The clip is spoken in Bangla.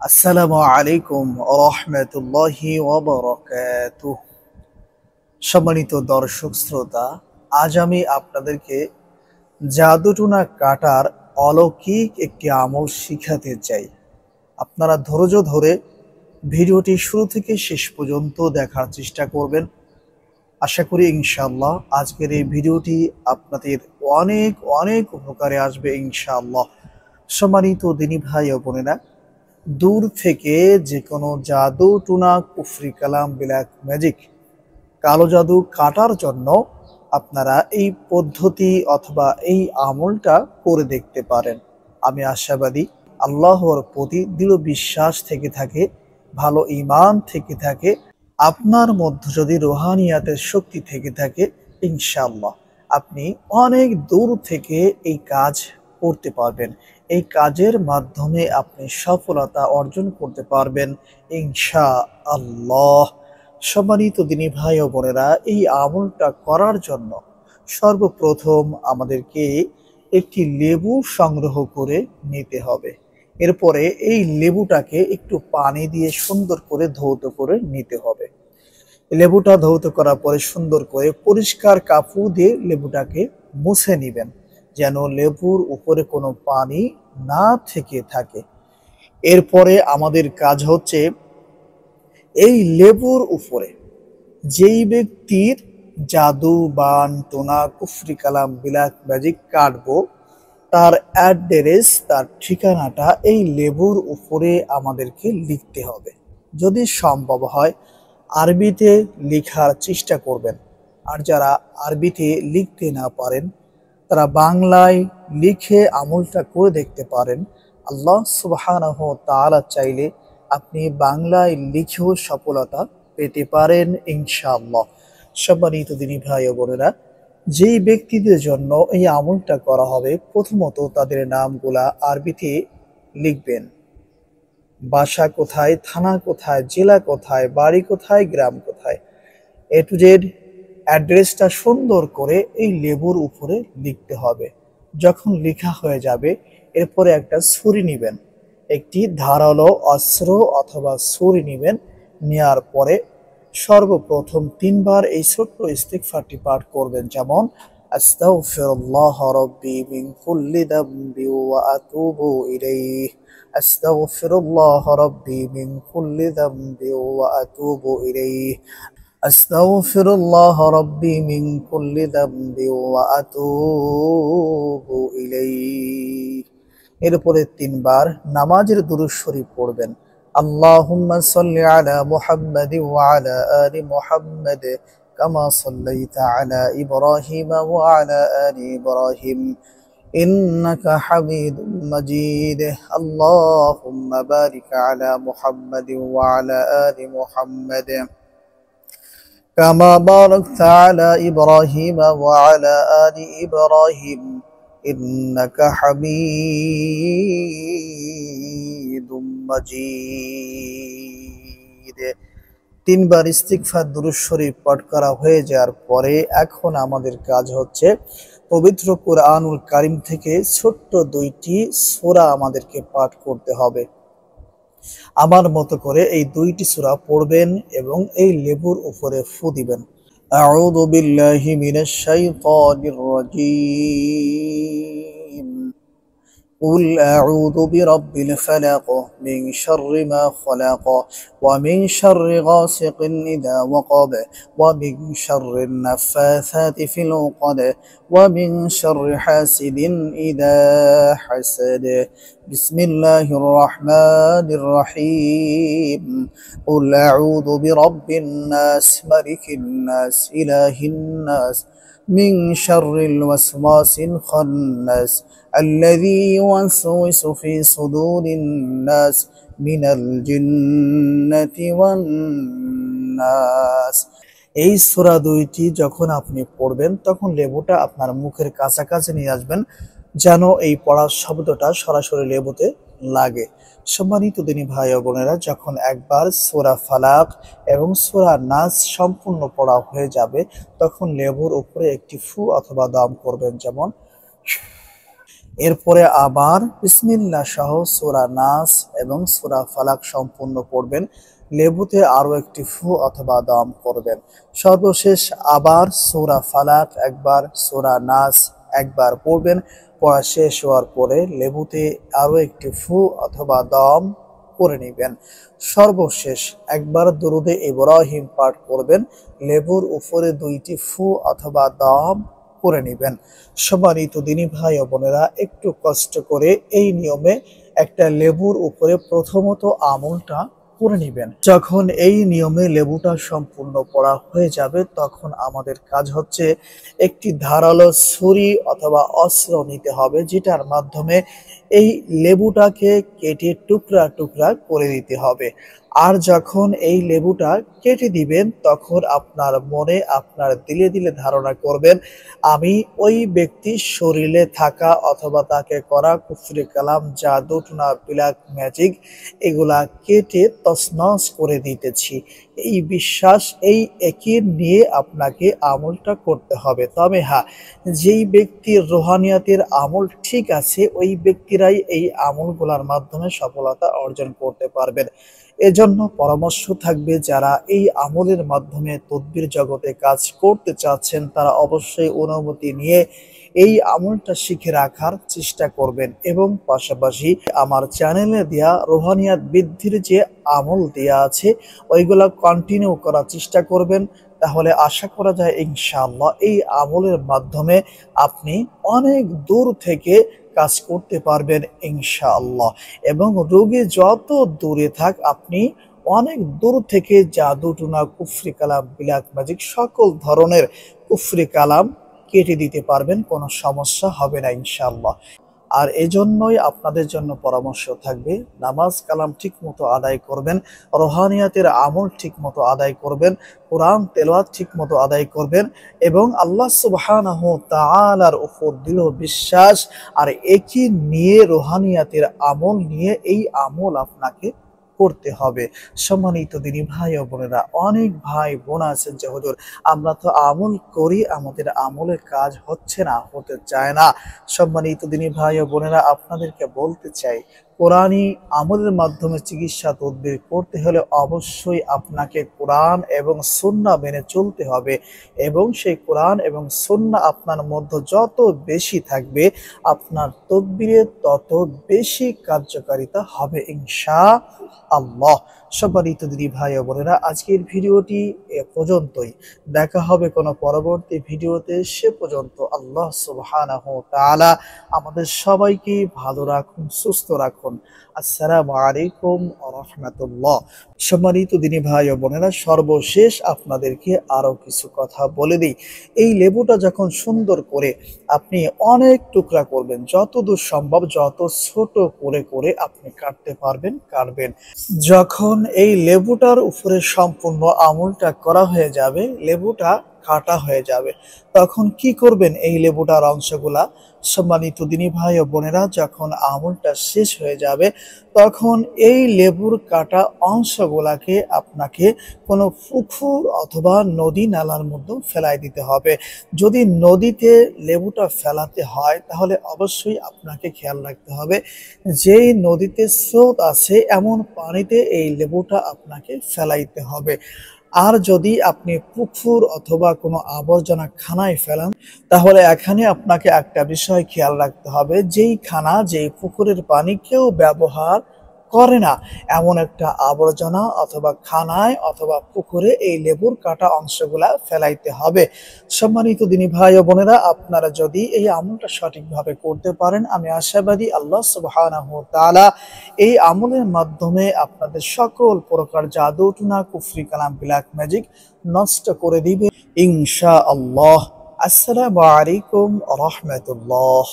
আসসালামু আলাইকুম রহমতুল্লাহি ওয়াবারাকাতুহ। সম্মানিত দর্শক শ্রোতা, আজ আমি আপনাদেরকে জাদুটোনা কাটার অলৌকিক একটি আমল শিখাতে চাই। আপনারা ধৈর্য ধরে ভিডিওটি শুরু থেকে শেষ পর্যন্ত দেখার চেষ্টা করবেন। আশা করি ইনশাআল্লাহ আজকের এই ভিডিওটি আপনাদের অনেক অনেক উপকারে আসবে ইনশাআল্লাহ। সম্মানিত দিনী ভাই ও বোনেরা, দূর থেকে যে কোনো জাদু টুনা কুফরি কালাম ব্ল্যাক ম্যাজিক কালো জাদু কাটার জন্য আপনারা এই পদ্ধতি অথবা এই আমলটা করে দেখতে পারেন। আমি আশাবাদী, আল্লাহর প্রতি দৃঢ় বিশ্বাস থেকে থাকে, ভালো ঈমান থেকে থাকে, আপনার মধ্যে যদি রুহানিয়াতের শক্তি থেকে থাকে, ইনশাআল্লাহ আপনি অনেক দূর থেকে এই কাজ করতে পারবেন। এই কাজের মাধ্যমে আপনি সফলতা অর্জন করতে পারবেন ইনশাআল্লাহ। সম্মানিত দিনী ভাই ও বোনেরা, এই আমলটা করার জন্য সর্বপ্রথম আমাদেরকে একটি লেবু সংগ্রহ করে নিতে হবে। এরপরে এই লেবুটাকে একটু পানি দিয়ে সুন্দর করে ধৌত করে নিতে হবে। লেবুটা ধৌত করার পরে সুন্দর করে পরিষ্কার কাপড় দিয়ে লেবুটাকে মুছে নেবেন, যেন লেবুর উপরে কোনো পানি না থেকে থাকে। এরপরে আমাদের কাজ হচ্ছে এই লেবুর উপরে যেই ব্যক্তির জাদু বান টোনা কুফরি কালাম ব্ল্যাক ম্যাজিক কাটবো, তার অ্যাড্রেস, তার ঠিকানাটা এই লেবুর উপরে আমাদেরকে লিখতে হবে। যদি সম্ভব হয় আরবিতে লেখার চেষ্টা করবেন, আর যারা আরবিতে লিখতে না পারেন তারা বাংলায় লিখে আমলটা করে দেখতে পারেন। আল্লাহ সুবহানাহু ওয়া তাআলা চাইলে আপনি বাংলায় লিখেও সফলতা পেতে পারেন ইনশাআল্লাহ। সম্মানিত দিনী ভাই ও বোনেরা, যেই ব্যক্তিদের জন্য এই আমলটা করা হবে, প্রথমত তাদের নামগুলা আরবিতে লিখবেন। বাসা কোথায়, থানা কোথায়, জেলা কোথায়, বাড়ি কোথায়, গ্রাম কোথায়, এ টু জেড অ্যাড্রেসটা সুন্দর করে এই লেবুর উপরে লিখতে হবে। যখন লেখা হয়ে যাবে, এরপরে একটা ছুরি নেবেন, একটি ধারালো অস্ত্র অথবা ছুরি নেবেন। নেওয়ার পরে সর্বপ্রথম 3 বার এই ছোট্ট ইস্তিগফারটি পাঠ করবেন, যেমন আস্তাগফিরুল্লাহ রাব্বি মিন কুল্লি যামবি ওয়া আতুবু ইলাইহি, আস্তাগফিরুল্লাহ রাব্বি মিন কুল্লি যামবি ওয়া আতুবু ইলাইহি, আস্তাগফিরুল্লাহ রাব্বি মিন কুল্লি যামবি ওয়া আতুবু ইলাইহি। এরপরে 3 বার নামাজের দুরূদ শরীফ পড়বেন। আল্লাহুম্মা সাল্লি আলা মুহাম্মাদি ওয়া আলা আলি মুহাম্মাদ কামা সাল্লাইতা আলা ইব্রাহিম ওয়া আলা আলি ইব্রাহিম ইন্নাকা হামিদুম মাজিদ। আল্লাহুম্মা বারিক আলা মুহাম্মাদি ওয়া আলা আলি মুহাম্মাদ কামা বারাকতা আলা ইব্রাহিম ওয়া আলা আলি ইব্রাহিম ইন্নাকা হামিদুম মাজিদ। 3 বার ইস্তিগফার দুরূদ শরীফ পাঠ করা হয়ে যাওয়ার পরে এখন আমাদের কাজ হচ্ছে পবিত্র কুরআনুল কারীম থেকে ছোট্ট 2টি সূরা আমাদেরকে পাঠ করতে হবে। আমার মতো করে এই 2টি সূরা পড়বেন এবং এই লেবুর উপরে ফু দিবেন। আউযু বিল্লাহি মিনাশ শাইতানির রাজীম। قل أعوذ برب الفلق من شر ما خلق ومن شر غاسق إذا وقب ومن شر النفاثات في العقد ومن شر حاسد إذا حسد بسم الله الرحمن الرحيم قل أعوذ برب الناس ملك الناس إله الناس من شر الوسواس الخناس الذي يوسوس في صدور الناس من الجنة والناس। এই সূরা 2টি যখন আপনি পড়বেন তখন লেবুটা আপনার মুখের কাছাকাছি নিয়ে আসবেন, যেন এই পড়ার শব্দটা সরাসরি লেবুতে লাগে। সম্মানিত দিনী ভাই ও বোনেরা, যখন একবার সূরা ফালাক এবং সূরা নাস সম্পূর্ণ পড়া হয়ে যাবে, তখন লেবুর উপরে একটি ফু অথবা দম করবেন, যেমন এরপরে আবার বিসমিল্লাহ সহ সূরা নাস এবং সূরা ফালাক সম্পূর্ণ পড়বেন। লেবুতে আরো একটি ফু অথবা দম করবেন। সর্বশেষ আবার সূরা ফালাক একবার, সূরা নাস একবার পড়বেন। পড়া শেষ হওয়ার পরে লেবুতে আরো একটি ফু অথবা দম করে নেবেন। সর্বশেষ একবার দুরুদে ইব্রাহিম পাঠ করবেন। লেবুর উপরে 2টি ফু অথবা দম করে নেবেন। সম্মানিত দিনী ভাই ও বোনেরা, একটু কষ্ট করে এই নিয়মে একটা লেবুর উপরে প্রথমত আমলটা করে নেবেন। যখন এই নিয়মে লেবুটা সম্পূর্ণ পড়া হয়ে যাবে, তখন আমাদের কাজ হচ্ছে একটি ধারালো ছুরি অথবা অস্ত্র নিতে হবে, যেটার মাধ্যমে এই লেবুটাকে কেটে টুকরা টুকরা করে দিতে হবে। আর যখন এই লেবুটা কেটে দিবেন, তখন আপনার মনে আপনার দিলে দিলে ধারণা করবেন, আমি ওই ব্যক্তির শরীরে থাকা অথবা তাকে করা কুফরি কালাম, জাদু টুনা, ব্ল্যাক ম্যাজিক এগুলা কেটে তছনছ করে দিতেছি। এই বিশ্বাস, এই একিন নিয়ে আপনাকে আমলটা করতে হবে। তবে হ্যাঁ, যেই ব্যক্তির রোহানিয়াতের আমল ঠিক আছে, ওই ব্যক্তিরাই এই আমলগুলোর মাধ্যমে সফলতা অর্জন করতে পারবেন। এজন্য পরামর্শ থাকবে, যারা এই আমলের মাধ্যমে তদবির জগতে কাজ করতে চাচ্ছেন, তারা অবশ্যই অনুমতি নিয়ে এই আমলটা শিখে রাখার চেষ্টা করবেন। এবং পাশাপাশি আমার চ্যানেলে দেয়া রোহানিয়াত বৃদ্ধির যে আমল দেয়া আছে, ওইগুলা কন্টিনিউ করার চেষ্টা করবেন। তাহলে আশা করা যায় ইনশাআল্লাহ এই আমলের মাধ্যমে আপনি অনেক দূর থেকে কাজ করতে পারবেন ইনশাআল্লাহ। এবং রোগী যত দূরে থাক, আপনি অনেক দূর থেকে জাদু টুনা, কুফরি কালাম, ব্ল্যাক ম্যাজিক সকল ধরনের কুফরি কালাম কেটে দিতে পারবেন, কোনো সমস্যা হবে না ইনশাআল্লাহ। আর এজন্যই আপনাদের জন্য পরামর্শ থাকবে, নামাজ কালাম ঠিক মতো আদায় করবেন, রোহানিয়াতের আমল ঠিক মতো আদায় করবেন, কোরআন তেলাওয়াত ঠিক মতো আদায় করবেন, এবং আল্লাহ সুবহানাহু তাআলার উপর দৃঢ় বিশ্বাস আর একই নিয়ে রোহানিয়াতের আমল নিয়ে এই আমল আপনাকে করতে হবে। সম্মানিত দিনী ভাই ও বোনেরা, অনেক ভাই বোন আছেন যে হুজুর আমরা তো আমল করি, আমাদের আমলের কাজ হচ্ছে না, হতে চায় না। সম্মানিত দিনী ভাই ও বোনেরা, আপনাদেরকে বলতে চাই, কোরআনী আমলের মাধ্যমে চিকিৎসা তদবির করতে হলে অবশ্যই আপনাকে কোরআন এবং সুন্নাহ মেনে চলতে হবে। এবং সেই কোরআন এবং সুন্নাহ আপনার মধ্যে যত বেশি থাকবে, আপনার তদবিরে তত বেশি কার্যকারিতা হবে ইনশাআল্লাহ। সম্মানিত দিদি ভাই ও বোনেরা, আজকের ভিডিওটি এ পর্যন্তই। দেখা হবে কোনো পরবর্তী ভিডিওতে। সে পর্যন্ত আল্লাহ সুবহানাহু ওয়া তাআলা আমাদের সবাইকে ভালো রাখুন, সুস্থ রাখুন। আসসালামু আলাইকুম ওয়া রাহমাতুল্লাহ। সম্মানিত দিনী ভাই ও বোনেরা, সর্বশেষ আপনাদেরকে আরো কিছু কথা বলে দিই। এই লেবুটা যখন সুন্দর করে আপনি অনেক টুকরা করবেন, যতদূর সম্ভব যত ছোট করে করে আপনি কাটতে পারবেন কাটবেন। যখন এই লেবুটার উপরে সম্পূর্ণ আমলটা করা হয়ে যাবে, লেবুটা কাটা হয়ে যাবে, তখন কি করবেন? এই লেবুটার অংশগুলা, সম্মানিত দিনী ভাই ও বোনেরা, যখন আমলটা শেষ হয়ে যাবে, তখন এই লেবুর কাটা অংশগুলাকে আপনাকে কোনো পুকুর অথবা নদী নালার মধ্যে ফেলাই দিতে হবে। যদি নদীতে লেবুটা ফেলাতে হয়, তাহলে অবশ্যই আপনাকে খেয়াল রাখতে হবে, যেই নদীতে স্রোত আছে এমন পানিতে এই লেবুটা আপনাকে ফেলাইতে হবে। আর যদি আপনি পুকুর অথবা কোনো আবর্জনা খানায় ফেলান, তাহলে এখানে আপনাকে একটা বিষয় খেয়াল রাখতে হবে, যেই খানা, যেই পুকুরের পানি কেউ ব্যবহার করে না, এমন একটা আবর্জনা অথবা খানায় অথবা পুকুরে এই লেবুর কাটা অংশগুলা ফেলাইতে হবে। সম্মানিত দিনী ভাই ও বোনেরা, আপনারা যদি এই আমলটা সঠিকভাবে করতে পারেন, আমি আশাবাদী আল্লাহ সুবহানাহু ওয়া তাআলা এই আমলের মাধ্যমে আপনাদের সকল প্রকার জাদু টুনা, কুফরি কালাম, ব্ল্যাক ম্যাজিক নষ্ট করে দিবে ইনশাআল্লাহ। আসসালামু আলাইকুম ওয়া রাহমাতুল্লাহ।